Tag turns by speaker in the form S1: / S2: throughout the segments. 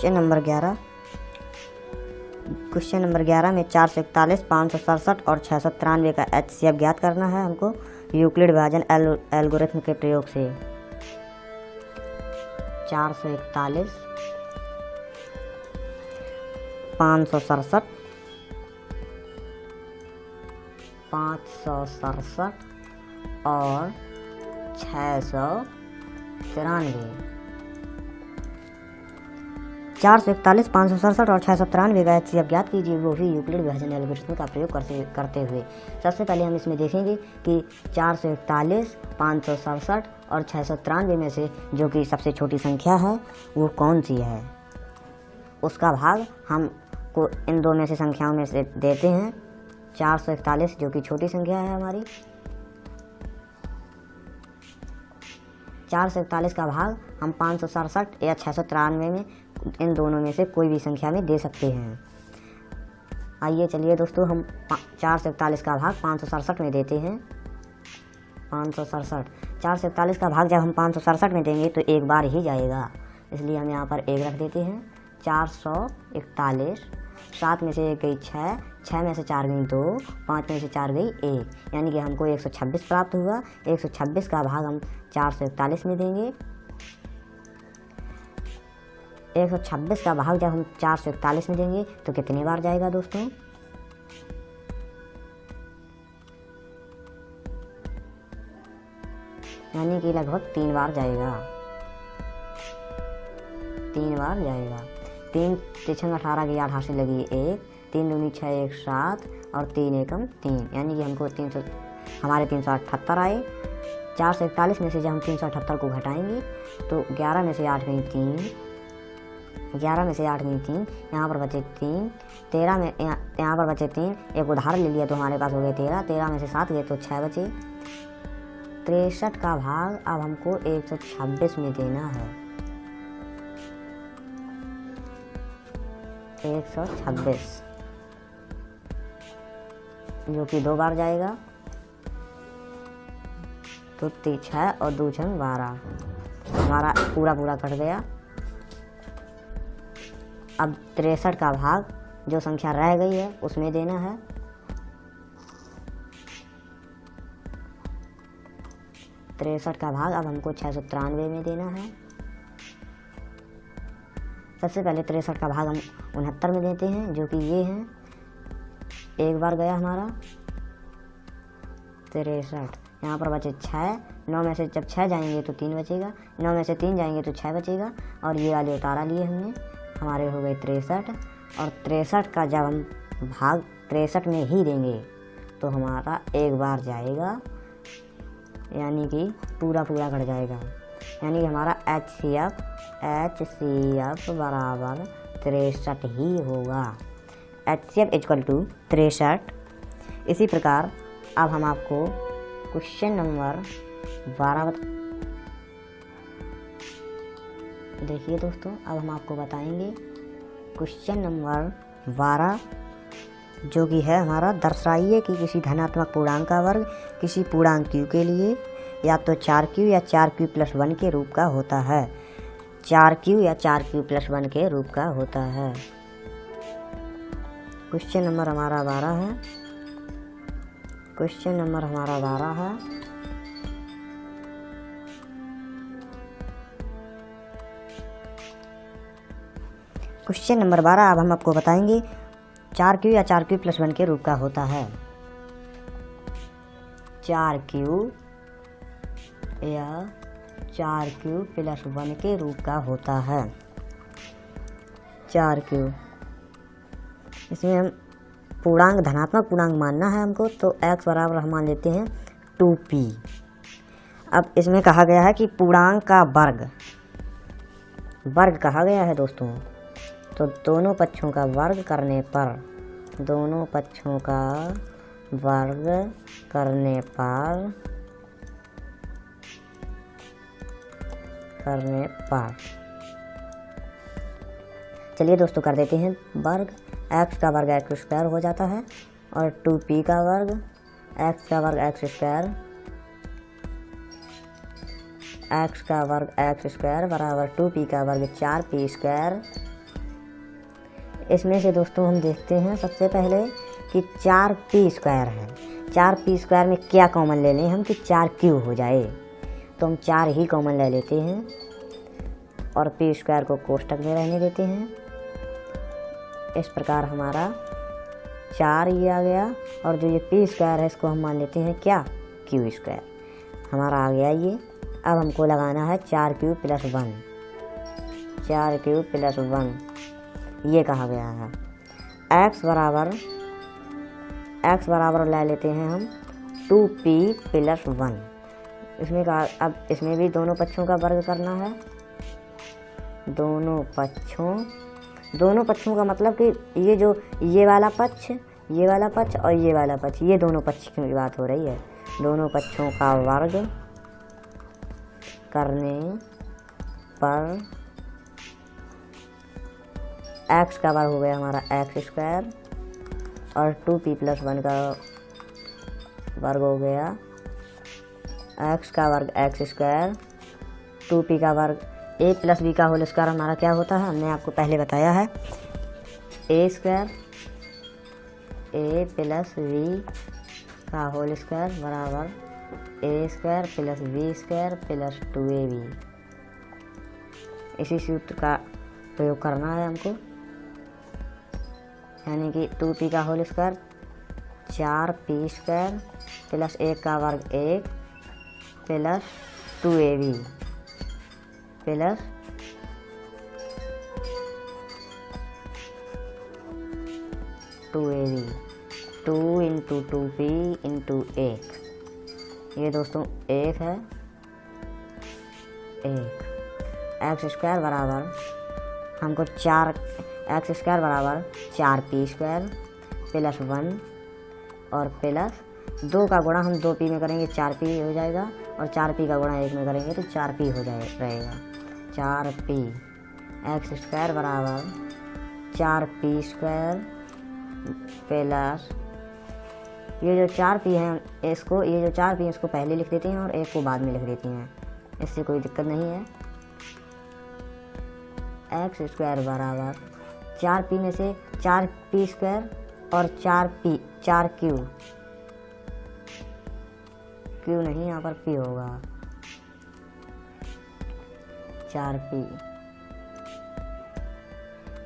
S1: Question number 11 में 441, 567 और 693 का HCF ज्ञात करना है हमको यूक्लिड विभाजन एल्गोरिथम के प्रयोग से। 441, 567, 567 और 693। 441, 567 और 693 का HCF ज्ञात कीजिए, वो भी यूक्लिड विभाजन एल्गोरिथम का प्रयोग करते हुए। सबसे पहले हम इसमें देखेंगे कि 441, 567 और 693 में से जो कि सबसे छोटी संख्या है वो कौन सी है, उसका भाग हम को इन दो में से संख्याओं में से देते हैं। 441 जो कि छोटी संख्या है हमारी, 441 का भाग हम 567 या 693 में इन दोनों में से कोई भी संख्या में दे सकते हैं। आइए चलिए दोस्तों, हम 441 का भाग 567 में देते हैं। 567, 441 का भाग जब हम 567 में देंगे तो एक बार ही जाएगा, इसलिए हम यहाँ पर 1 रख देते हैं। 441, 7 में से 1 गई 6, 6 में से 4 गई 2, 5 में से 4 गई 1, यानी कि हमको 126 प्राप्त हुआ। 126 का भाग हम 441 में देंगे। 126 का भाग जब हम 441 में देंगे तो कितने बार जाएगा दोस्तों? यानी कि लगभग 3 बार जाएगा। 3 बार जाएगा। 3 तिछंग 18 की 8 से लगी 1, 3 दूनी 6, 1 7 और 3 एकम 3, यानी कि हमको 378 आए। 441 में से जब हम 378 को घटाएंगे तो 11 में से 8 गई 3, 11 में से 8 गई 3, यहाँ पर बचे 3, 13 में यहाँ पर बचे 3, एक उदाहरण ले लिया तो हमारे पास हो गए 13, 13 में से 7 गए तो 6 बचे। 63 का भाग अब हमको 126 में देना है। 126 जो कि 2 बार जाएगा, तो 6 और 2 छंग 12, हमारा पूरा कट गया। अब 63 का भाग जो संख्या रह गई है उसमें देना है। 63 का भाग अब हमको 693 में देना है। सबसे पहले 63 का भाग हम 69 में देते हैं, जो कि ये हैं। एक बार गया हमारा 63, यहाँ पर बचे 6, 9 में से जब 6 जाएंगे तो 3 बचेगा, 9 में से 3 जाएंगे तो 6 बचेगा, और ये वाले उतारा लिए हमने, हमारे हो गए 63। और 63 का जब हम भाग 63 में ही देंगे तो हमारा एक बार जाएगा, यानी कि पूरा कट जाएगा, यानी कि हमारा HCF बराबर 63 ही होगा। HCF equal to 63। इसी प्रकार अब हम आपको क्वेश्चन नंबर 12 देखिए दोस्तों, अब हम आपको बताएंगे क्वेश्चन नंबर 12, जो कि है हमारा, दर्शाइए कि किसी धनात्मक पूर्णांक का वर्ग किसी पूर्णांक q के लिए या तो 4q या 4q + 1 के रूप का होता है। 4q या 4q + 1 के रूप का होता है। क्वेश्चन नंबर हमारा 12 है। क्वेश्चन नंबर हमारा 12 है। क्वेश्चन नंबर 12 अब हम आपको बताएंगे 4q या 4q + 1 के रूप का होता है। 4q या 4q + 1 के रूप का होता है। 4q, इसमें हम पूर्णांक धनात्मक पूर्णांक मानना है हमको, तो x बराबर हम मान लेते हैं 2p। अब इसमें कहा गया है कि पूर्णांक का वर्ग कहा गया है दोस्तों, तो दोनों पक्षों का वर्ग करने पर चलिए दोस्तों कर देते हैं वर्ग। x का वर्ग x² हो जाता है, और 2p का वर्ग x का वर्ग x², x का वर्ग x² बराबर 2p का वर्ग 4p² इसमें से दोस्तों हम देखते हैं सबसे पहले कि 4p² है। 4p² में क्या कॉमन ले लें हम कि 4q हो जाए, तो हम 4 ही कॉमन ले लेते हैं और p² को कोष्टक में रहने देते हैं। इस प्रकार हमारा 4 ये आ गया, और जो ये p² है इसको हम मान लेते हैं क्या, q²। हमारा आ गया ये। अब हमको लगाना है 4q + 1, 4q + 1 ये कहा गया है। x बराबर ले लेते हैं हम 2p + 1। इसमें कहा, अब इसमें भी दोनों पक्षों का वर्ग करना है। दोनों पक्षों का मतलब कि ये वाला पक्ष और ये वाला पक्ष, ये दोनों पक्ष की बात हो रही है। दोनों पक्षों का वर्ग करने पर x का वर्ग हो गया हमारा x² और 2p + 1 का वर्ग हो गया x का वर्ग x², 2p का वर्ग a + b का होल स्क्वायर हमारा क्या होता है, हमने आपको पहले बताया है, a² a + v का होल स्क्वायर बराबर a² + b² + 2ab। इसी सूत्र का प्रयोग करना है हमको, यानी कि 2p का होल स्क्वायर 4p² + 1 का वर्ग 1 + 2ab + 2ab, 2 × 2p × 1। ये दोस्तों 1 है, 1 x² बराबर हमको x² बराबर 4p² + 1 और प्लस 2 का गुणा हम 2p में करेंगे 4p हो जाएगा, और 4p का गुणा 1 में करेंगे तो 4p हो रहेगा। 4p x² बराबर 4p² प्लस ये जो 4p है इसको पहले लिख देते हैं और 1 को बाद में लिख देते हैं, इससे कोई दिक्कत नहीं है। x² बराबर 4p में से 4p² और 4q नहीं, यहाँ पर p होगा, 4p।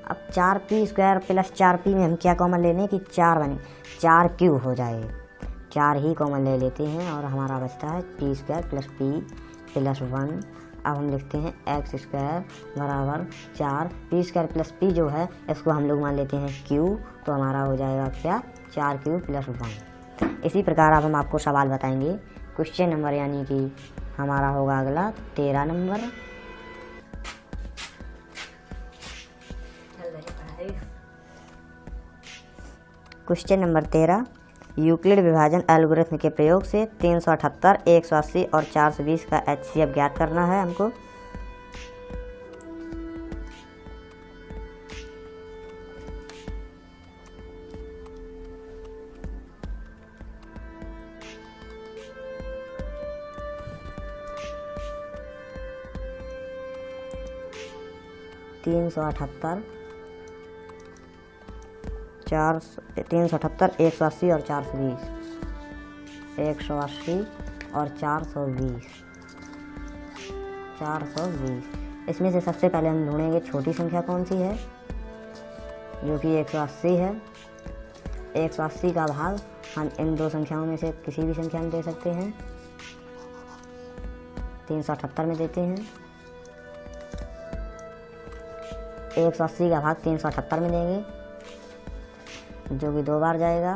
S1: अब 4p² + 4p में हम क्या कॉमन ले लें कि 4q हो जाए, 4 ही कॉमन ले लेते हैं और हमारा बचता है p² + p + 1। अब हम लिखते हैं x² बराबर 4 p² + p जो है इसको हम लोग मान लेते हैं q, तो हमारा हो जाएगा क्या, 4q + 1। इसी प्रकार अब हम आपको सवाल बताएंगे क्वेश्चन नंबर, यानी कि हमारा होगा अगला 13 नंबर। क्वेश्चन नंबर 13, यूक्लिड विभाजन एल्गोरिथ्म के प्रयोग से 378, 180 और 420 का HCF ज्ञात करना है हमको। तीन सौ अठहत्तर 378, 180 और 420, 180 और 420। इसमें से सबसे पहले हम ढूंढेंगे छोटी संख्या कौन सी है, जो कि 180 है। 180 का भाग हम इन दो संख्याओं में से किसी भी संख्या में दे सकते हैं, 378 में देते हैं। 180 का भाग 378 में देंगे, जो कि 2 बार जाएगा।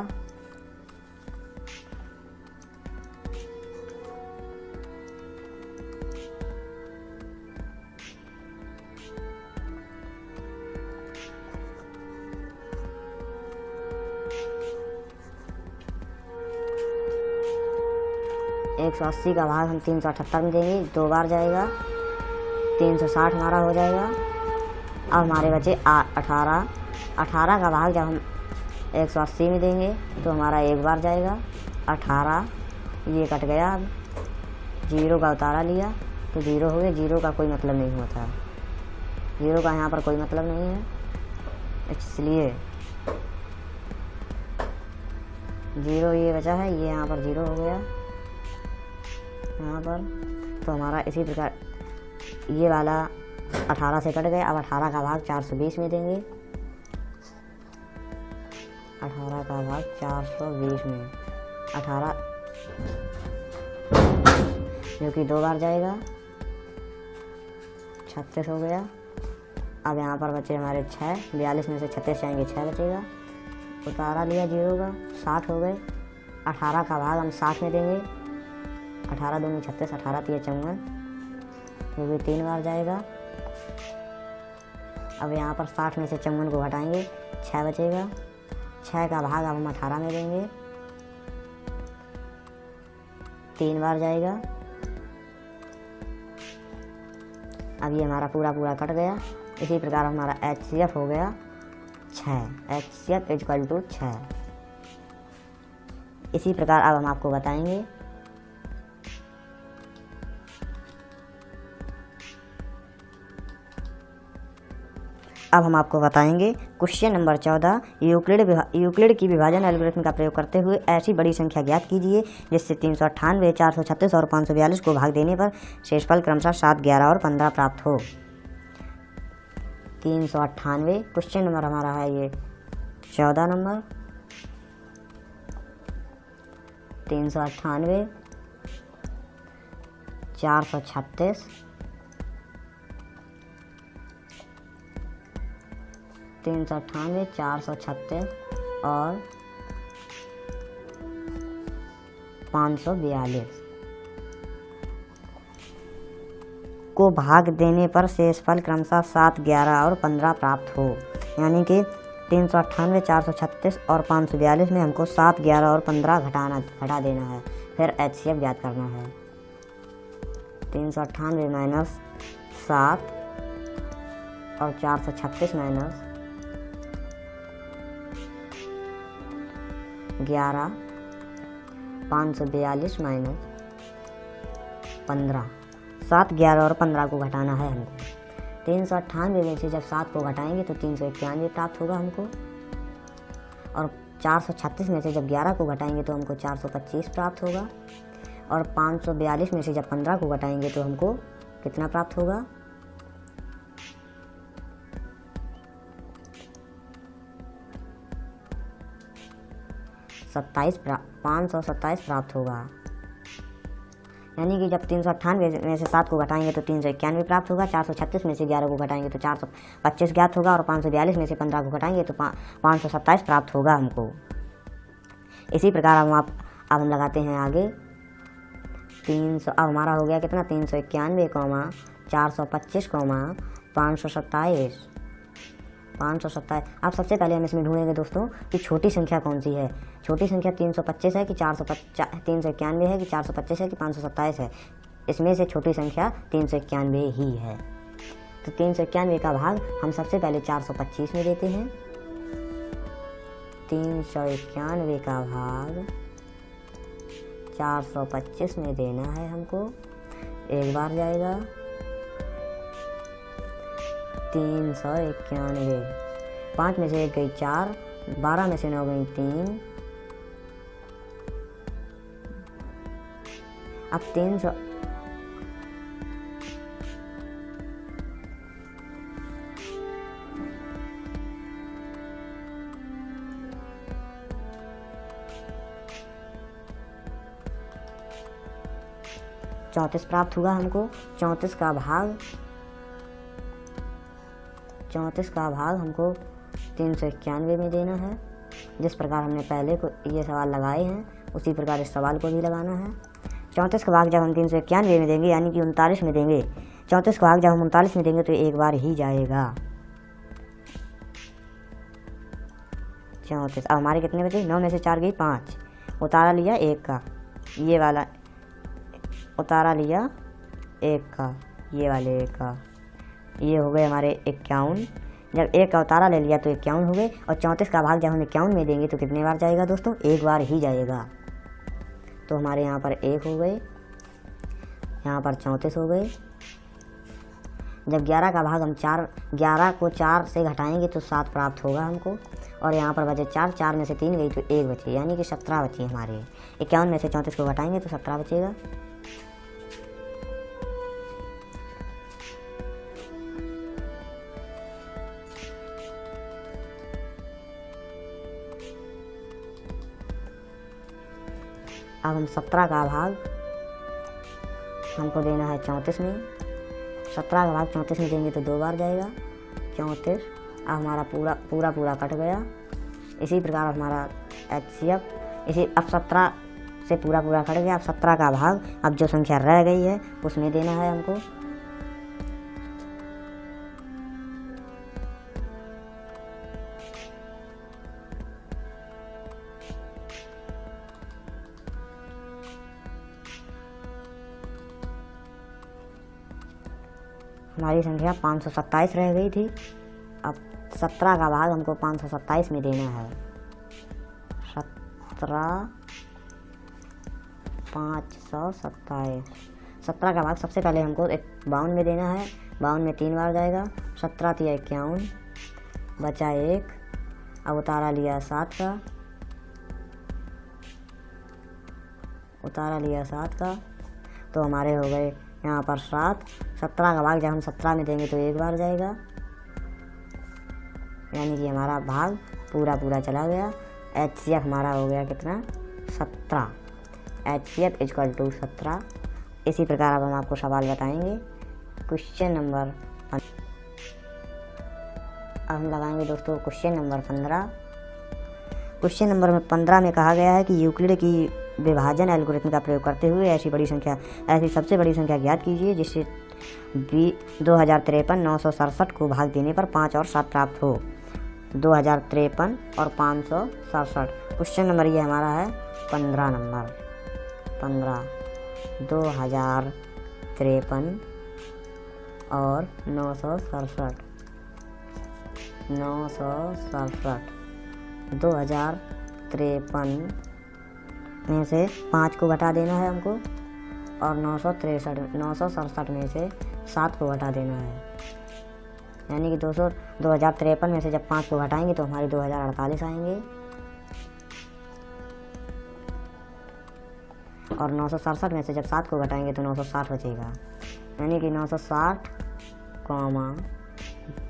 S1: एक 180 का भाग हम 378 में देंगे, 2 बार जाएगा, 360 हमारा हो जाएगा। अब हमारे बचे 18 का भाग जब हम 180 में देंगे तो हमारा 1 बार जाएगा, 18 ये कट गया। अब 0 का उतारा लिया तो 0 हो गया, 0 का कोई मतलब नहीं होता, 0 का यहाँ पर कोई मतलब नहीं है। इसलिए 0 ये बचा है, ये यहाँ पर 0 हो गया यहाँ पर। तो हमारा इसी प्रकार ये वाला 18 से कट गया। अब 18 का भाग 420 में देंगे। 18 का भाग 420 में 18 जो कि 2 बार जाएगा, 36 हो गया। अब यहाँ पर बचे हमारे 6, 42 में से 36 जाएंगे, 6 बचेगा। उतारा लिया 0 का, 60 हो गए। 18 का भाग हम 60 में देंगे। 18 दूनी 36, 18 3 54, जो भी 3 बार जाएगा। अब यहाँ पर 60 में से 54 को घटाएंगे, 6 बचेगा। 6 का भाग अब हम 18 में देंगे, 3 बार जाएगा। अब ये हमारा पूरा कट गया। इसी प्रकार हमारा HCF हो गया 6, HCF = 6। इसी प्रकार अब हम आपको बताएंगे क्वेश्चन नंबर 14। यूक्लिड की विभाजन एल्गोरिथम का प्रयोग करते हुए ऐसी बड़ी संख्या ज्ञात कीजिए जिससे 398, 436 और 542 को भाग देने पर शेषफल क्रमशः 7, 11 और 15 प्राप्त हो। 398 क्वेश्चन नंबर हमारा है ये 14 नंबर। 398, 436, 398, 436 और 542 को भाग देने पर शेषफल क्रमशः 7, 11 और 15 प्राप्त हो। यानी कि 398, 436 और 542 में हमको 7, 11 और 15 घटा देना है। फिर HCF ज्ञात करना है। 398 माइनस 7 और 436 माइनस 11, 542 माइनस 15, 7, 11 और 15 को घटाना है हमको। 398 में से जब 7 को घटाएंगे तो 391 प्राप्त होगा हमको। और 436 में से जब 11 को घटाएंगे तो हमको 425 प्राप्त होगा। और 542 में से जब 15 को घटाएंगे तो हमको कितना प्राप्त होगा? 527 प्राप्त होगा। यानी कि जब 398 में से 7 को घटाएंगे तो 391 प्राप्त होगा। 436 में से 11 को घटाएंगे तो 425 ज्ञात होगा। और 542 में से 15 को घटाएंगे तो 527 प्राप्त होगा हमको। इसी प्रकार अब हम लगाते हैं आगे 300। अब हमारा हो गया कितना? 391, 425, 527। अब सबसे पहले हम इसमें ढूंढेंगे दोस्तों कि छोटी संख्या कौन सी है। छोटी संख्या 325 है कि 391 है कि 425 है कि 527 है। इसमें से छोटी संख्या 391 ही है। तो 391 का भाग हम सबसे पहले 425 में देते हैं। 391 का भाग 425 में देना है हमको। एक बार जाएगा 391। 5 में से 1 गई 4, 12 में से 9 गई 3। अब 300 34 प्राप्त हुआ हमको। 34 का भाग हमको 391 में देना है। जिस प्रकार हमने पहले को ये सवाल लगाए हैं उसी प्रकार इस सवाल को भी लगाना है। 34 का भाग जब हम 391 में देंगे यानी कि 39 में देंगे। 34 का भाग जब हम 39 में देंगे तो एक बार ही जाएगा 34। अब हमारे कितने बचे? 9 में से 4 गई 5। उतारा लिया 1 का, ये वाला उतारा लिया 1 का, ये वाले 1 का, ये हो गए हमारे 51। जब 1 का उतारा ले लिया तो 51 हो गए। और 34 का भाग जब हम 51 में देंगे तो कितने बार जाएगा दोस्तों? एक बार ही जाएगा। तो हमारे यहाँ पर 1 हो गए, यहाँ पर 34 हो गए। जब 11 का भाग हम 11 को 4 से घटाएंगे तो 7 प्राप्त होगा हमको। और यहाँ पर बचे 4 में से 3 गई तो 1 बची, यानी कि 17 बची हमारे। 51 में से 34 को घटाएंगे तो 17 बचेगा। अब हम 17 का भाग हमको देना है 34 में। 17 का भाग 34 में देंगे तो 2 बार जाएगा 34। अब हमारा पूरा कट गया। इसी प्रकार हमारा HCF इसी अब 17 से पूरा कट गया। अब 17 का भाग अब जो संख्या रह गई है उसमें देना है हमको। हमारी संख्या 527 रह गई थी। अब 17 का भाग हमको 527 में देना है। 17 का भाग सबसे पहले हमको 52 में देना है। 52 में 3 बार जाएगा। 17 × 51 बचा 1। अब उतारा लिया 7 का तो हमारे हो गए यहाँ पर 7। 17 का भाग जब हम 17 में देंगे तो 1 बार जाएगा, यानी कि हमारा भाग पूरा चला गया। HCF हमारा हो गया कितना? 17। HCF = 17। इसी प्रकार अब हम आपको सवाल बताएंगे। क्वेश्चन नंबर अब हम लगाएंगे दोस्तों क्वेश्चन नंबर 15। क्वेश्चन नंबर 15 में कहा गया है कि यूक्लिड की विभाजन एल्गोरिथम का प्रयोग करते हुए ऐसी सबसे बड़ी संख्या ज्ञात कीजिए जिससे 2053,967 को भाग देने पर 5 और 7 प्राप्त हो। 2053 और 567। क्वेश्चन नंबर ये हमारा है 15 नंबर। 2053 और 967। 2053 में से 5 को घटा देना है हमको और 967 में से 7 को घटा देना है, यानी कि 2053 में से जब 5 को घटाएंगे तो हमारे 2048 आएंगे और 967 में से जब 7 को घटाएंगे तो 960 बचेगा, यानी कि 960,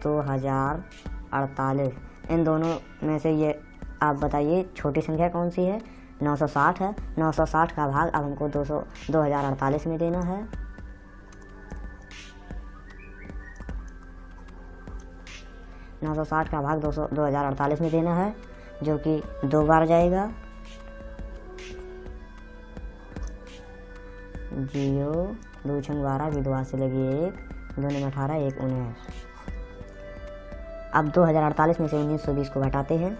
S1: 2048। इन दोनों में से ये आप बताइए छोटी संख्या कौन सी है? 960 है। 960 का भाग अब हमको 2048 में देना है। का भाग 2048 में देना है, जो कि 2 बार जाएगा। 0 2 छंग 12 की 2 से लगी 1, 2 में 18, 1 19। अब 2048 में से 1920 को घटाते हैं।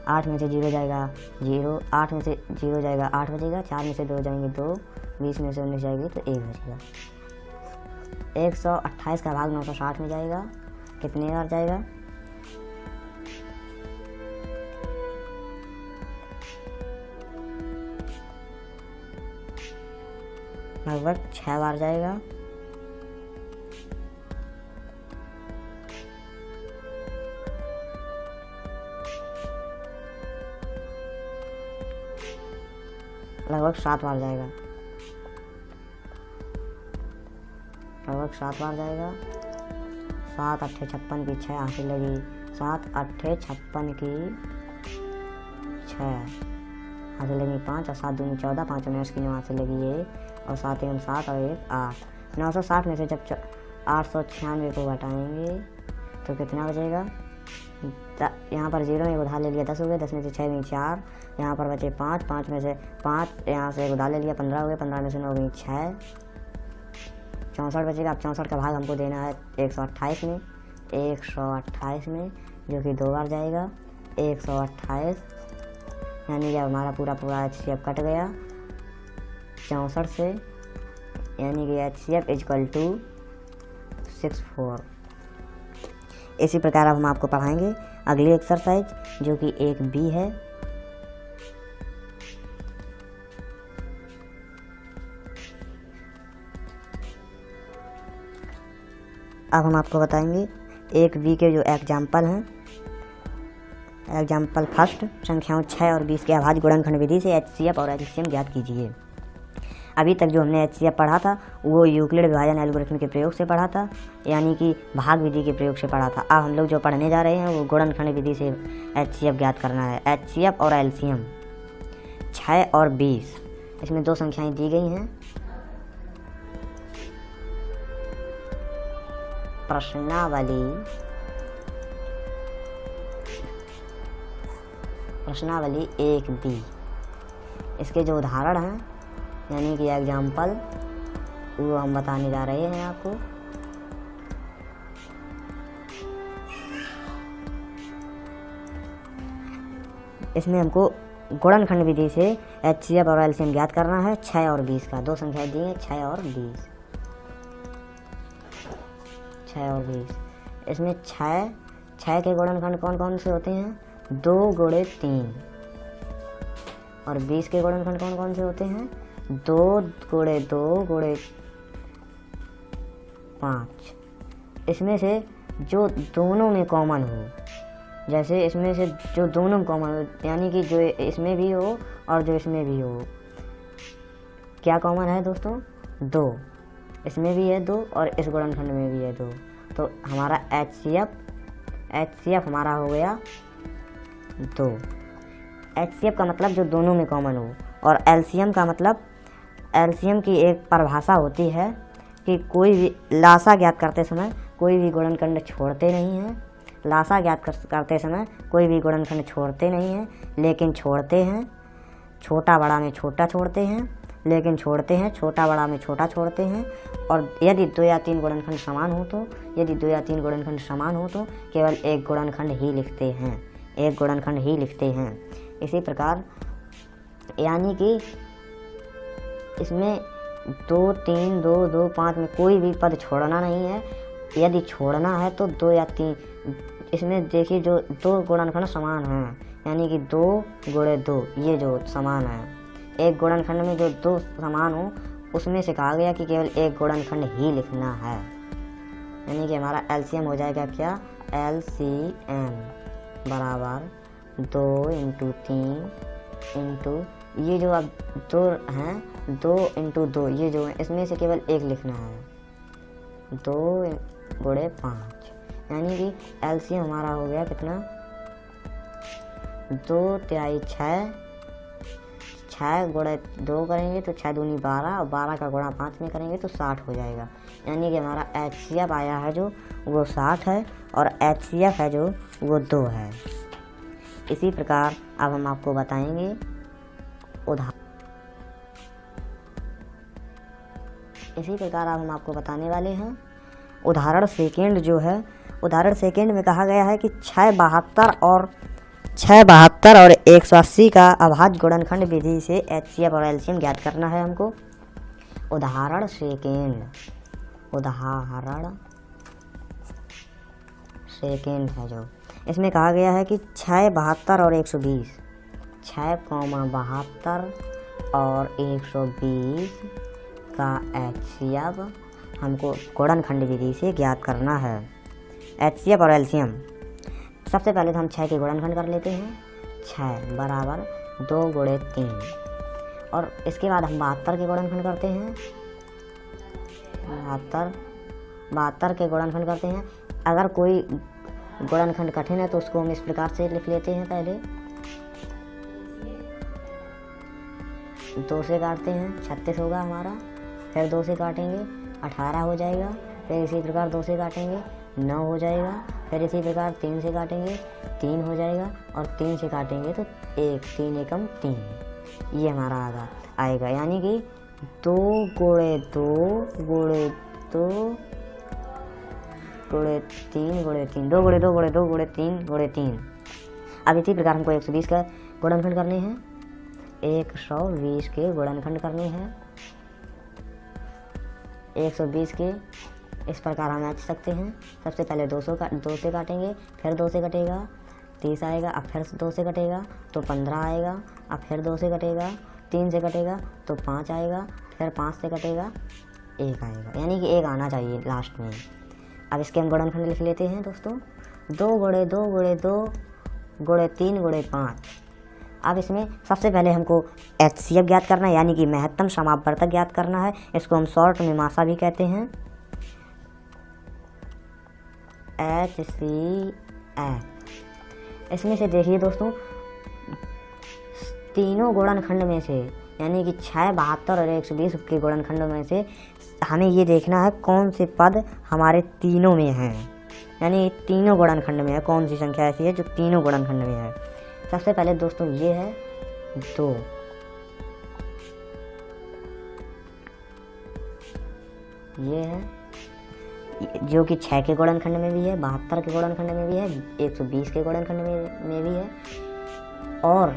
S1: 8 में से 0 जाएगा 0, 8 में से 0 जाएगा 8 बचेगा, 4 में से 2 जाएंगे 2, 20 में से 19 जाएगी तो 1 बचेगा। 128 का भाग 960 में जाएगा, कितने बार जाएगा? लगभग 6 बार जाएगा। लगभग 7 बार जाएगा। 7 बार जाएगा। 7 8 56 की 6 हासिल लगी। 7 8 56 की 6 हासिल लगी 5 और 7 दूनी 14, 5 19 की 9 हासिल लगी 1 और 7 1 7 और 1 8। 960 में से जब 896 को घटाएंगे तो कितना बचेगा? यहाँ पर 0 में उधार ले लिया 10 हो गए, 10 में से 6 में 4, यहाँ पर बचे 5, 5 में से 5 यहाँ से उधार ले लिया 15 हो गए, 15 में से 9 गई 6, 64 बचेगा। अब 64 का भाग हमको देना है 128 में, 128 में, जो कि 2 बार जाएगा। 128 यानी कि हमारा पूरा HCF कट गया 64 से, यानी कि HCF = 64। इसी प्रकार अब हम आपको पढ़ाएंगे अगली एक्सरसाइज, जो कि 1B है। अब हम आपको बताएंगे एक बी के जो एग्जाम्पल हैं। एग्जाम्पल फर्स्ट, संख्याओं 6 और 20 के अभाज्य गुणनखंड विधि से HCF और LCM ज्ञात कीजिए। अभी तक जो हमने HCF पढ़ा था वो यूक्लिड विभाजन एल्गोरिथम के प्रयोग से पढ़ा था, यानी कि भाग विधि के प्रयोग से पढ़ा था। अब हम लोग जो पढ़ने जा रहे हैं वो गुणनखंड विधि से HCF ज्ञात करना है। HCF और LCM 6 और 20, इसमें दो संख्याएं दी गई हैं। प्रश्नावली 1B, इसके जो उदाहरण हैं यानी कि एग्जाम्पल वो हम बताने जा रहे हैं आपको। इसमें हमको गुणनखंड विधि से HCF और LCM ज्ञात करना है 6 और 20 का। दो संख्याएं दी हैं 6 और 20। 6 और 20, इसमें 6 के गुणनखंड कौन कौन से होते हैं? 2 गुणे 3। और 20 के गुणनखंड कौन कौन से होते हैं? 2 गुणे 2 गुणे 5। इसमें से जो दोनों में कॉमन हो, जैसे इसमें से जो दोनों में कॉमन हो, यानी कि जो इसमें भी हो और जो इसमें भी हो, क्या कॉमन है दोस्तों? 2। इसमें भी है 2 और इस गुणनखंड में भी है 2। तो हमारा HCF हमारा हो गया 2। HCF का मतलब जो दोनों में कॉमन हो, और LCM का मतलब, LCM की एक परिभाषा होती है कि कोई भी लासा ज्ञात करते समय कोई भी गुणनखंड छोड़ते नहीं हैं। लासा ज्ञात करते समय कोई भी गुणनखंड छोड़ते नहीं हैं, लेकिन छोड़ते हैं। छोटा बड़ा में छोटा छोड़ते हैं, लेकिन छोड़ते हैं। छोटा बड़ा में छोटा छोड़ते हैं। और यदि 2 या 3 गुणनखंड समान हो तो, यदि 2 या 3 गुणनखंड समान हो तो केवल एक गुणनखंड ही लिखते हैं, एक गुणनखंड ही लिखते हैं। इसी प्रकार यानी कि इसमें 2, 3, 2, 2, 5 में कोई भी पद छोड़ना नहीं है। यदि छोड़ना है तो 2 या 3, इसमें देखिए जो 2 गुणनखंड समान हैं, यानी कि 2 गुणे 2 ये जो समान है। एक गुणनखंड में जो 2 समान हो उसमें से कहा गया कि केवल एक गुणनखंड ही लिखना है, यानी कि हमारा LCM हो जाएगा क्या? LCM बराबर 2 × 3 ये जो अब 2 हैं, 2 × 2 ये जो है, इसमें से केवल एक लिखना है, 2 गुणे 5, यानी कि LCM हमारा हो गया कितना? 2 तिहाई 6 गुणे 2 करेंगे तो 6 दूनी 12, और 12 का गुणा 5 में करेंगे तो 60 हो जाएगा। यानी कि हमारा HCF आया है जो वो 60 है, और HCF है जो वो 2 है। इसी प्रकार अब हम आपको बताएंगे इसी प्रकार अब हम आपको बताने वाले हैं उदाहरण सेकेंड जो है। उदाहरण सेकेंड में कहा गया है कि 672 और 180 का अभाज्य गुणनखंड विधि से HCF और LCM ज्ञात करना है हमको। उदाहरण सेकेंड है जो, इसमें कहा गया है कि 672 और 120, 6,72 और 120 का HCF हमको गुणनखंड विधि से ज्ञात करना है। HCF और LCM, सबसे पहले तो हम 6 के गुणनखंड कर लेते हैं। 6 बराबर 2 गुणे 3, और इसके बाद हम 72 के गुणनखंड करते हैं। 72 के गुणनखंड करते हैं। अगर कोई गुणनखंड कठिन है तो उसको हम इस प्रकार से लिख लेते हैं। पहले 2 से काटते हैं, 36 होगा हमारा। फिर 2 से काटेंगे, 18 हो जाएगा। फिर इसी प्रकार 2 से काटेंगे, 9 हो जाएगा। फिर इसी प्रकार 3 से काटेंगे, 3 हो जाएगा। और 3 से काटेंगे तो 1, 3 एकम 3, ये हमारा आएगा। यानी कि 2 गुणे 2 गुणे 2 गुणे 3 गुणे 3, 2 गुणे 2 गुणे 2 गुणे 3 गुणे 3। अब इसी प्रकार हमको 120 का गुणनखंड करने हैं। 120 के गुणनखंड करने हैं। 120 के इस प्रकार हम ऐड सकते हैं। सबसे पहले 2 से काटेंगे, फिर 2 से कटेगा 30 आएगा। अब फिर 2 से कटेगा तो 15 आएगा। अब फिर 2 से कटेगा, 3 से कटेगा तो 5 आएगा। फिर 5 से कटेगा 1 आएगा, यानी कि 1 आना चाहिए लास्ट में। अब इसके हम गुणनखंड लिख लेते हैं दोस्तों। 2 गुणे 2 गुणे 2 गुणे 3 गुणे 5। अब इसमें सबसे पहले हमको HCF ज्ञात करना है, यानी कि महत्तम समापवर्तक ज्ञात करना है। इसको हम शॉर्ट में मासा भी कहते हैं, HCF। इसमें से देखिए दोस्तों, तीनों गुणनखंड में से यानी कि 6, 72 और 120 के गुणनखंड में से हमें ये देखना है कौन से पद हमारे तीनों में हैं, यानी तीनों गुणनखंड में है। कौन सी संख्या ऐसी है जो तीनों गुणनखंड में है। सबसे पहले दोस्तों ये है 2, ये है जो कि 6 के गुणनखंड में भी है, 72 के गुणनखंड में भी है, 120 के गुणनखंड में भी है, और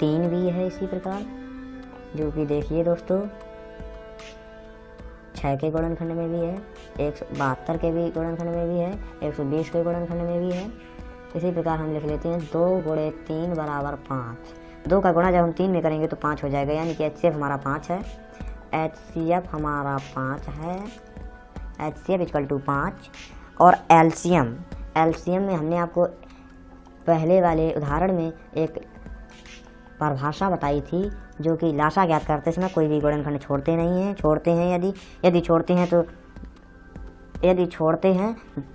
S1: 3 भी है इसी प्रकार, जो कि देखिए दोस्तों 6 के गुणनखंड में भी है, 172 के भी गुणनखंड में भी है, 120 के गुणनखंड में भी है। इसी प्रकार हम लिख लेते हैं 2 गुणे 3 बराबर 5। 2 का गुणा जब हम 3 में करेंगे तो 5 हो जाएगा, यानी कि HCF हमारा 5 है। HCF हमारा 5 है, HCF इक्वल टू 5। और LCM में हमने आपको पहले वाले उदाहरण में एक परिभाषा बताई थी, जो कि लासा ज्ञात करते समय कोई भी गुणनखंड छोड़ते नहीं हैं। छोड़ते हैं यदि छोड़ते हैं तो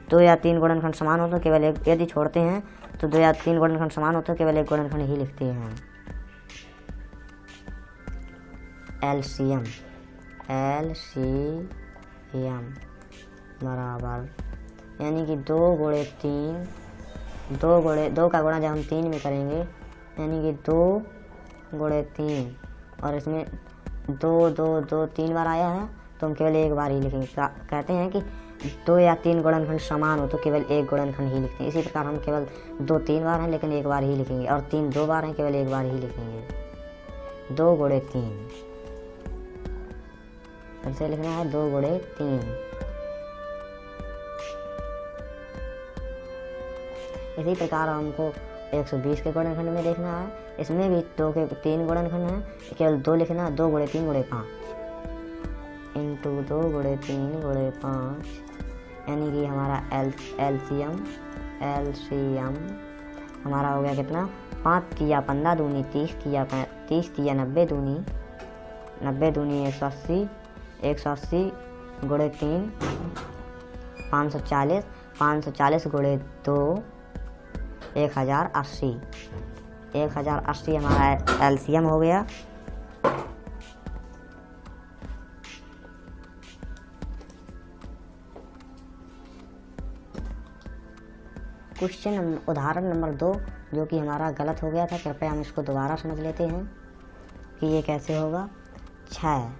S1: 2 या 3 गुणनखंड समान हो तो केवल एक, यदि छोड़ते हैं तो 2 या 3 गुणनखंड समान हो तो केवल एक गुणनखंड ही लिखते हैं। LCM बराबर, यानी कि 2 गुणे 3, 2 का गुणा जब हम 3 में करेंगे, यानी कि 2 गुणे 3, और इसमें 2 3 बार आया है तो हम केवल एक बार ही लिखेंगे। कहते हैं कि 2 या 3 गुणनखंड समान हो तो केवल एक गुणनखंड ही लिखते हैं। इसी प्रकार हम केवल 2 3 बार हैं लेकिन एक बार ही लिखेंगे, और 3 2 बार हैं केवल एक बार ही लिखेंगे। 2 गुणे 3 फिर से लिखना है, 2 गुणे 3। इसी प्रकार हमको 120 के गुणनखंड में देखना है। इसमें भी 2 के 3 गुणनखंड हैं, केवल 2 लिखना है। 2 गुणे 3 गुणे 5 इंटू 2 गुणे 3 गुणे 5, यानी कि हमारा LCM हमारा हो गया कितना, 5 तिया 15 दूनी 30 तिया 90 दूनी 180, 180 गुणे 3 540 गुणे 2 1080 हमारा LCM हो गया। क्वेश्चन उदाहरण नंबर 2 जो कि हमारा गलत हो गया था, कृपया हम इसको दोबारा समझ लेते हैं कि ये कैसे होगा। 6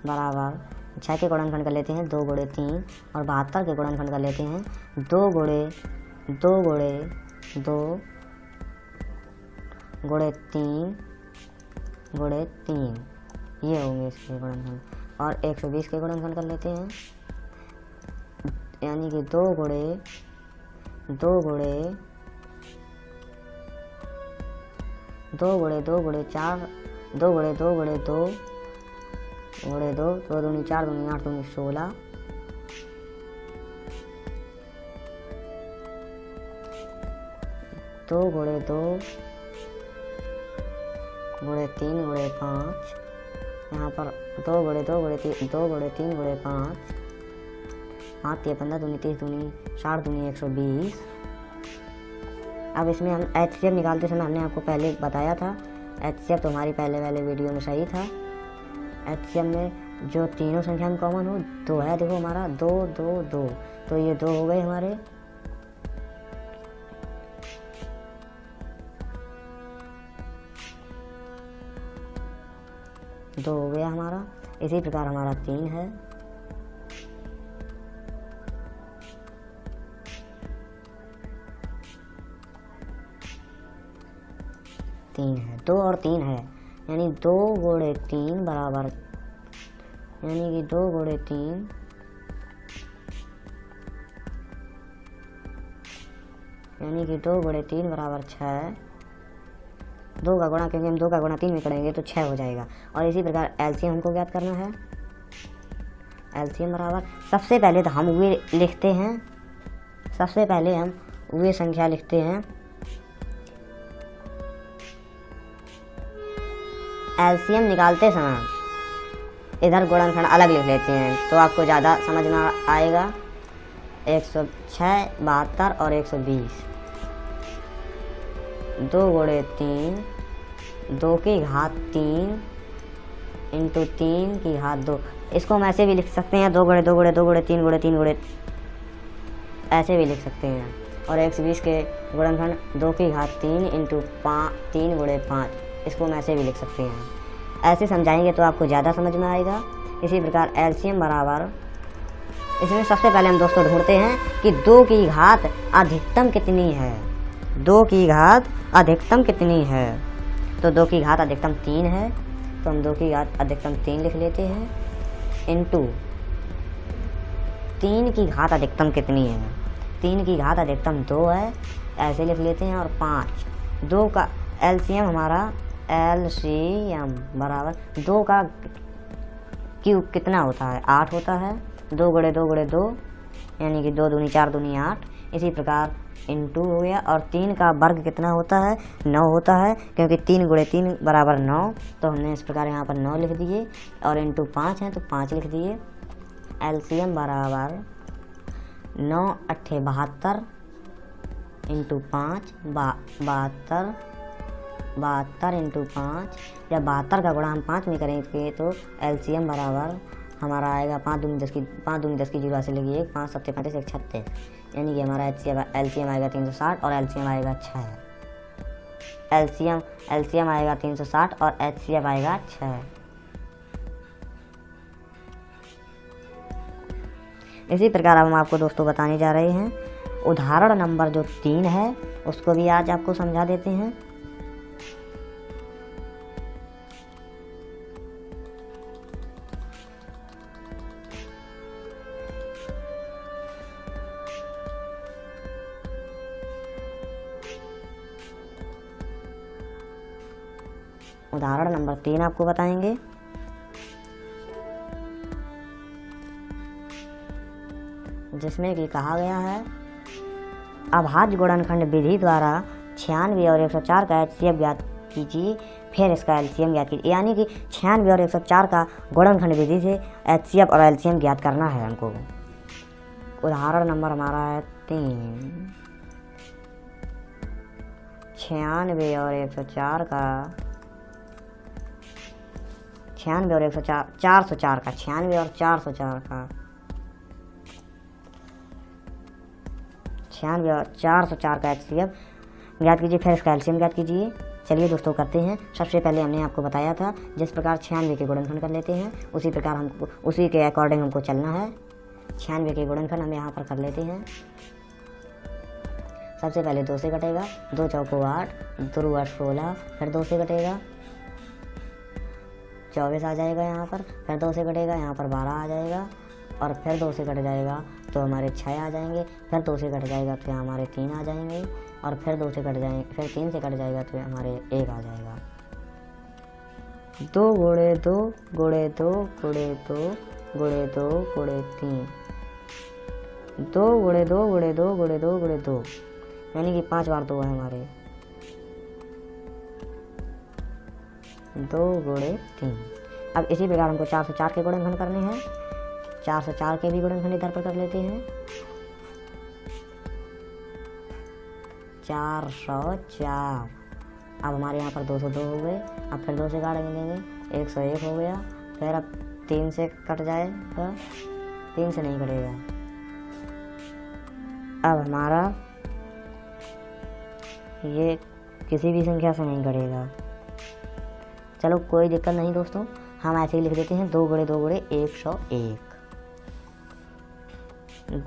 S1: बराबर 6 के गुणनखंड कर लेते हैं 2 गुणे 3, और 72 के गुणनखंड कर लेते हैं 2 गुणे 2 गुणे 2 गुणे 3 गुणे 3, ये होंगे इसके गुणनखंड। और 120 के गुणनखंड कर लेते हैं, यानी कि 2 गुणे 2 गुणे 2 गुणे 2 गुणे 4 2 गुणे 2 गुणे 2 गुणे 2 2 दूनी 4 दूनी 8 दूनी 16 2 गुणे 2 गुणे 3 गुणे 5, यहाँ पर 2 गुणे 2 गुणे 3 गुणे 5, 5 या 15 दूनी 30 दूनी 60 दूनी 120। अब इसमें हम HCF निकालते समय हमने आपको पहले बताया था, HCF तो हमारी पहले वाले वीडियो में सही था। HCF में जो तीनों संख्या में कॉमन हो 2 है, देखो हमारा 2 2 2, तो ये 2 हो गए हमारे। दो हो गया हमारा। इसी प्रकार हमारा 3 है। तीन है, 2 और 3 है, यानी 2 गुणे 3 बराबर, यानी कि 2 गुणे 3 यानी कि 2 गुणे 3 बराबर 6। 2 का गुणा, क्योंकि हम 2 का गुणा 3 में करेंगे तो 6 हो जाएगा। और इसी प्रकार एलसीएम हमको ज्ञात करना है। एलसीएम बराबर, सबसे पहले तो हम वे लिखते हैं, सबसे पहले हम वे संख्या लिखते हैं। एलसीएम निकालते समय इधर गुणनखंड अलग लिख लेते हैं तो आपको ज़्यादा समझ में आएगा। 106, 72 और 120। 2 गुणे 3, 2 की घात 3 इंटू 3 की घात 2। इसको हम ऐसे भी लिख सकते हैं 2 गुणे 2 गुणे 2 गुणे 3 गुणे 3 गुणे, ऐसे भी लिख सकते हैं। और 120 के गुणनखंड 2 की घात 3 इंटू 3 गुणे 5, इसको हम ऐसे भी लिख सकते हैं। ऐसे समझाएंगे तो आपको ज़्यादा समझ में आएगा। इसी प्रकार एलसीएम बराबर, इसमें सबसे पहले हम दोस्तों ढूंढते हैं कि 2 की घात अधिकतम कितनी है। 2 की घात अधिकतम कितनी है, तो 2 की घात अधिकतम 3 है, तो हम 2 की घात अधिकतम 3 लिख लेते हैं, इंटू 3 की घात अधिकतम कितनी है, 3 की घात अधिकतम 2 है, ऐसे लिख लेते हैं। और 5, 2 का एलसीएम हमारा, एलसीएम बराबर 2 का क्यूब कितना होता है, 8 होता है। 2 गुणे 2 गुणे 2 यानी कि 2 दूनी 4 दूनी 8, इसी प्रकार इंटू हो गया। और 3 का वर्ग कितना होता है, 9 होता है, क्योंकि 3 गुणे 3 बराबर 9, तो हमने इस प्रकार यहाँ पर 9 लिख दिए। और इंटू 5 है तो 5 लिख दिए। एलसीएम बराबर 9 अट्ठे 72 इंटू 5, 72 इंटू 5। जब 72 का गुणा हम 5 में करेंगे तो एलसीएम बराबर हमारा आएगा 5 दूनी 10 की 0 से लगी 1, 5 7 35 1 36, यानी कि हमारा एलसीएम आएगा 360 और एलसीएम आएगा 6। एलसीएम आएगा 360 और एचसीएफ आएगा 6। इसी प्रकार अब हम आपको दोस्तों बताने जा रहे हैं उदाहरण नंबर जो 3 है, उसको भी आज आपको समझा देते हैं। उदाहरण नंबर 3 आपको बताएंगे। जिसमें कि कहा गया है अभाज्य गुणनखंड विधि द्वारा 96 और 104 का एचसीएफ ज्ञात कीजिए, फिर इसका एलसीएम ज्ञात कीजिए। यानी कि 96 और 104 का गुणनखंड विधि से एचसीएफ और एलसीएम ज्ञात करना है हमको। उदाहरण नंबर हमारा है 3। 96 और 104 का 96 और 104 404 का 96 और 404 का 96 और 404 का एचसीएफ ज्ञात कीजिए, फिर इसका एलसीएम ज्ञात कीजिए। चलिए दोस्तों करते हैं। सबसे पहले हमने आपको बताया था जिस प्रकार 96 के गुणनखंड कर लेते हैं उसी प्रकार हमको उसी के अकॉर्डिंग हमको चलना है। 96 के गुणनखंड हम यहाँ पर कर लेते हैं। सबसे पहले 2 से कटेगा, 2 चौको 8, 2 8 16, फिर 2 से कटेगा 24 आ जाएगा यहाँ पर, फिर 2 से कटेगा यहाँ पर 12 आ जाएगा, और फिर 2 से कट जाएगा तो हमारे 6 आ जाएंगे, फिर 2 से कट जाएगा तो हमारे 3 आ जाएंगे, और फिर 2 से कट जाएंगे, फिर 3 से कट जाएगा तो हमारे 1 आ जाएगा। 2 गुणे 2 गुणे 2 गुणे 2 गुणे 2 गुणे 3, 2 गुणे 2 गुणे 2 गुणे 2 गुणे 2, यानी कि 5 बार 2 है हमारे। 2 गुणे 3। अब इसी प्रकार हमको 404 के गुणनखंड करने हैं। 404 के भी गुणनखंड इधर पर कर लेते हैं। 404। अब हमारे यहाँ पर 202 हो गए। अब फिर 2 से काट लेंगे 101 हो गया, फिर अब 3 से कट जाएगा, 3 से नहीं कटेगा। अब हमारा ये किसी भी संख्या से नहीं कटेगा। चलो कोई दिक्कत नहीं दोस्तों, हम ऐसे ही लिख देते हैं 2 गुणे 2 गुणे 101।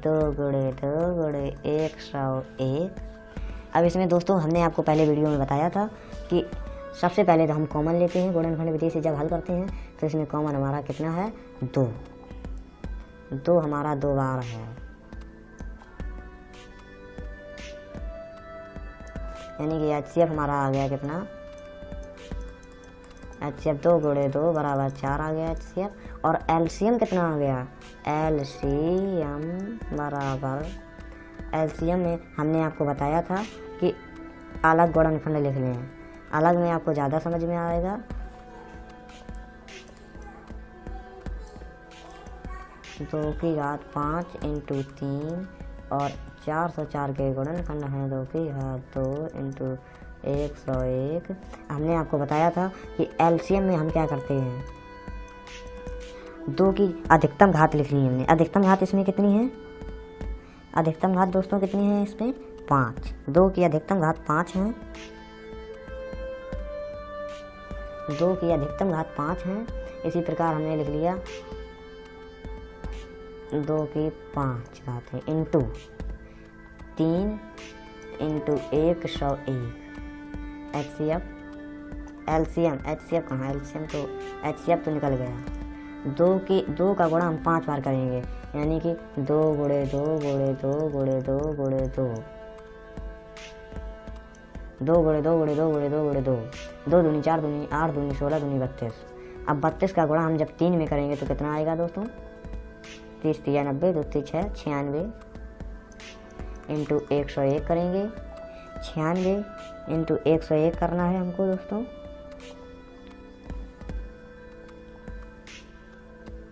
S1: 2 गुणे 2 गुणे 101। अब इसमें दोस्तों हमने आपको पहले वीडियो में बताया था कि सबसे पहले तो हम कॉमन लेते हैं गुणनखंड विधि से जब हल करते हैं, तो इसमें कॉमन हमारा कितना है 2। 2 हमारा 2 बार है, यानी कि एचसीएफ हमारा आ गया कितना HCF 2 गुणे 2 बराबर 4 आ गया HCF। और LCM कितना आ गया, LCM बराबर, LCM में हमने आपको बताया था कि अलग गुणनखंड लिखने हैं, अलग में आपको ज़्यादा समझ में आएगा। दो की घात 5 इंटू 3 और 404 के गुणनखंड हैं 2 की घात 2 इंटू 101। हमने आपको बताया था कि LCM में हम क्या करते हैं, 2 की अधिकतम घात लिखनी है हमने। अधिकतम घात इसमें कितनी है, अधिकतम घात दोस्तों कितनी है इसमें, 5। 2 की अधिकतम घात 5 है, 2 की अधिकतम घात 5 है। इसी प्रकार हमने लिख लिया 2 की 5 घात है इंटू 3 इंटू 101 HCF। HCF कहाँ, HCF तो निकल गया। 2 का गुणा हम 5 बार करेंगे, यानी कि 2 गुणे 2 गुणे 2 गुणे 2 गुणे 2, 2 गुणे 2 गुणे 2 गुणे 2 गुणे 2, 2 दूनी 4 दूनी 8 दूनी 16 दूनी 32। अब 32 का गुणा हम जब 3 में करेंगे तो कितना आएगा दोस्तों, 30 3 90 2 3 6 96 इंटू 101 करेंगे। 96 इंटू 101 करना है हमको दोस्तों।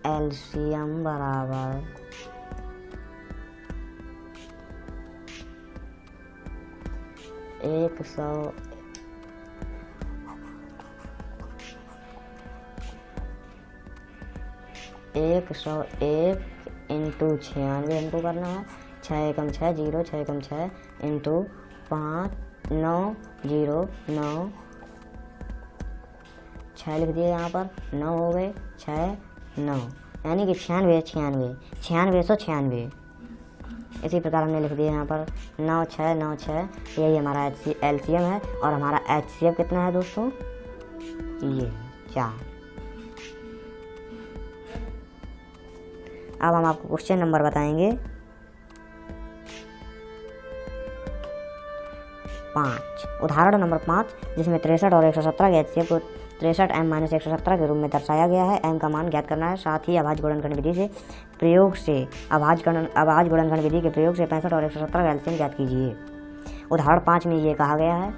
S1: LCM बराबर 101 इंटू 96 हमको करना है। 6 एकम 6 0 6 एकम 6 इंटू 5 9 0 9 6 लिख दिए यहाँ पर, 9 हो गए 6 9, यानी कि 96। इसी प्रकार हमने लिख दिया यहाँ पर 9 6 9 6। यही हमारा LCM है। और हमारा HCF कितना है दोस्तों, ये 4। अब हम आपको क्वेश्चन नंबर बताएंगे 5, उदाहरण नंबर 5, जिसमें 63 और 117 के HCF को 63m-117 के रूप में दर्शाया गया है। m का मान ज्ञात करना है। साथ ही अभाज्य गुणनखंड विधि से प्रयोग से अभाज्य गुणनखंड विधि के प्रयोग से 65 और 117 का LCM ज्ञात कीजिए। उदाहरण 5 में ये कहा गया है